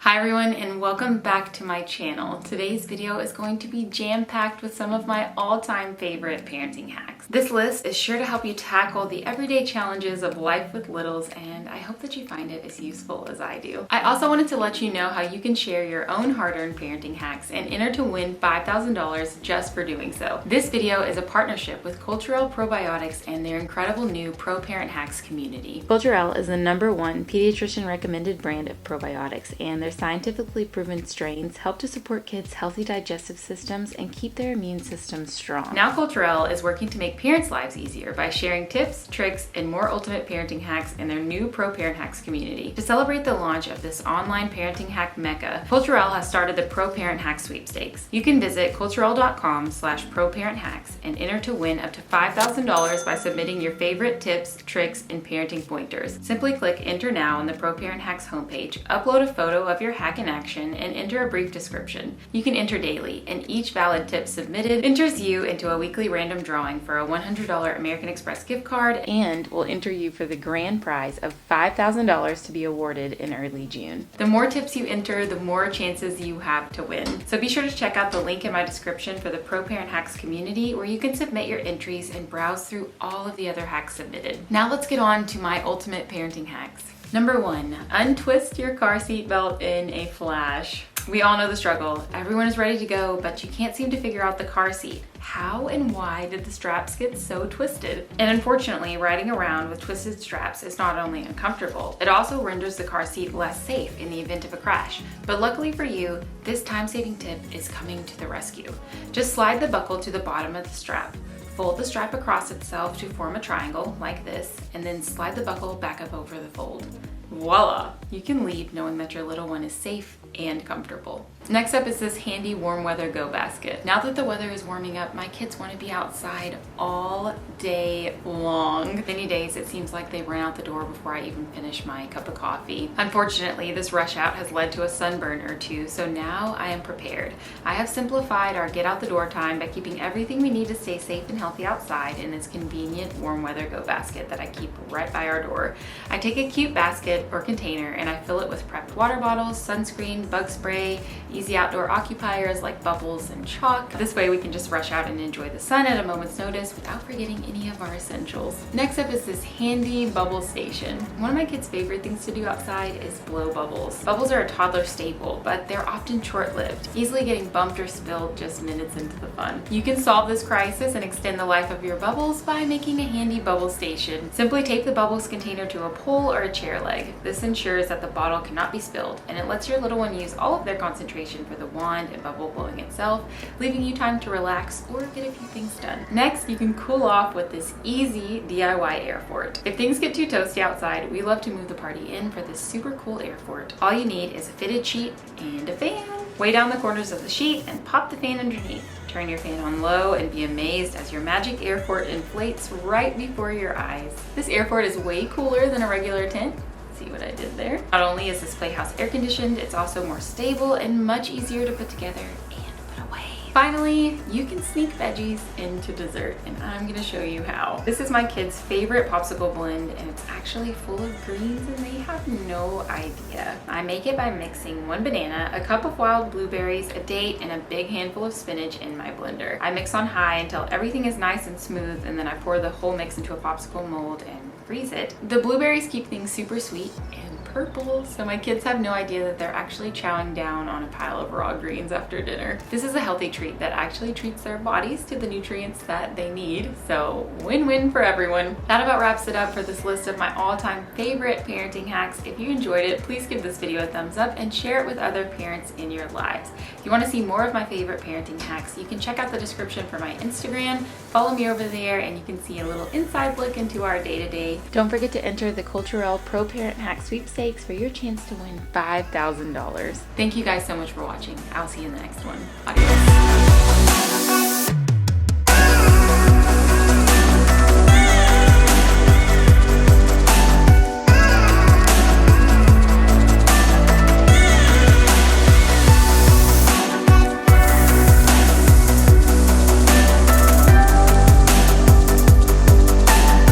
Hi everyone and welcome back to my channel. Today's video is going to be jam-packed with some of my all-time favorite parenting hacks. This list is sure to help you tackle the everyday challenges of life with littles, and I hope that you find it as useful as I do. I also wanted to let you know how you can share your own hard-earned parenting hacks and enter to win $5,000 just for doing so. This video is a partnership with Culturelle Probiotics and their incredible new Pro Parent Hacks community. Culturelle is the #1 pediatrician recommended brand of probiotics, and their scientifically proven strains help to support kids' healthy digestive systems and keep their immune systems strong. Now Culturelle is working to make parents' lives easier by sharing tips, tricks, and more ultimate parenting hacks in their new Pro Parent Hacks community. To celebrate the launch of this online parenting hack mecca, Culturelle has started the Pro Parent Hack sweepstakes. You can visit culturelle.com/proparenthacks and enter to win up to $5,000 by submitting your favorite tips, tricks, and parenting pointers. Simply click Enter Now on the Pro Parent Hacks homepage, upload a photo of your hack in action, and enter a brief description. You can enter daily, and each valid tip submitted enters you into a weekly random drawing for a $100 American Express gift card, and will enter you for the grand prize of $5,000 to be awarded in early June. The more tips you enter, the more chances you have to win. So be sure to check out the link in my description for the Pro Parent Hacks community, where you can submit your entries and browse through all of the other hacks submitted. Now let's get on to my ultimate parenting hacks. #1, untwist your car seat belt in a flash. We all know the struggle. Everyone is ready to go, but you can't seem to figure out the car seat. How and why did the straps get so twisted? And unfortunately, riding around with twisted straps is not only uncomfortable, it also renders the car seat less safe in the event of a crash. But luckily for you, this time-saving tip is coming to the rescue. Just slide the buckle to the bottom of the strap. Fold the strap across itself to form a triangle, like this, and then slide the buckle back up over the fold. Voila! You can leave knowing that your little one is safe and comfortable. Next up is this handy warm weather go basket. Now that the weather is warming up, my kids want to be outside all day long. Many days it seems like they run out the door before I even finish my cup of coffee. Unfortunately, this rush out has led to a sunburn or two, so now I am prepared. I have simplified our get out the door time by keeping everything we need to stay safe and healthy outside in this convenient warm weather go basket that I keep right by our door. I take a cute basket or container and I fill it with prepped water bottles, sunscreen, bug spray, easy outdoor occupiers like bubbles and chalk. This way we can just rush out and enjoy the sun at a moment's notice without forgetting any of our essentials. Next up is this handy bubble station. One of my kids' favorite things to do outside is blow bubbles. Bubbles are a toddler staple, but they're often short-lived, easily getting bumped or spilled just minutes into the fun. You can solve this crisis and extend the life of your bubbles by making a handy bubble station. Simply tape the bubbles container to a pole or a chair leg. This ensures that the bottle cannot be spilled, and it lets your little one use all of their concentration for the wand and bubble blowing itself, leaving you time to relax or get a few things done. Next, you can cool off with this easy DIY air fort. If things get too toasty outside, we love to move the party in for this super cool air fort. All you need is a fitted sheet and a fan. Weigh down the corners of the sheet and pop the fan underneath. Turn your fan on low and be amazed as your magic air fort inflates right before your eyes. This air fort is way cooler than a regular tent. See what I did there? Not only is this playhouse air conditioned, it's also more stable and much easier to put together and put away. Finally, you can sneak veggies into dessert, and I'm gonna show you how. This is my kids' favorite popsicle blend, and it's actually full of greens and they have no idea. I make it by mixing 1 banana, a cup of wild blueberries, a date, and a big handful of spinach in my blender. I mix on high until everything is nice and smooth, and then I pour the whole mix into a popsicle mold and freeze it. The blueberries keep things super sweet and purple, so my kids have no idea that they're actually chowing down on a pile of raw greens after dinner. This is a healthy treat that actually treats their bodies to the nutrients that they need, so win-win for everyone. That about wraps it up for this list of my all-time favorite parenting hacks. If you enjoyed it, please give this video a thumbs up and share it with other parents in your lives. If you want to see more of my favorite parenting hacks, you can check out the description for my Instagram, follow me over there, and you can see a little inside look into our day-to-day. Don't forget to enter the Culturelle Pro Parent Hack sweepstakes for your chance to win $5,000. Thank you guys so much for watching. I'll see you in the next one. Adios.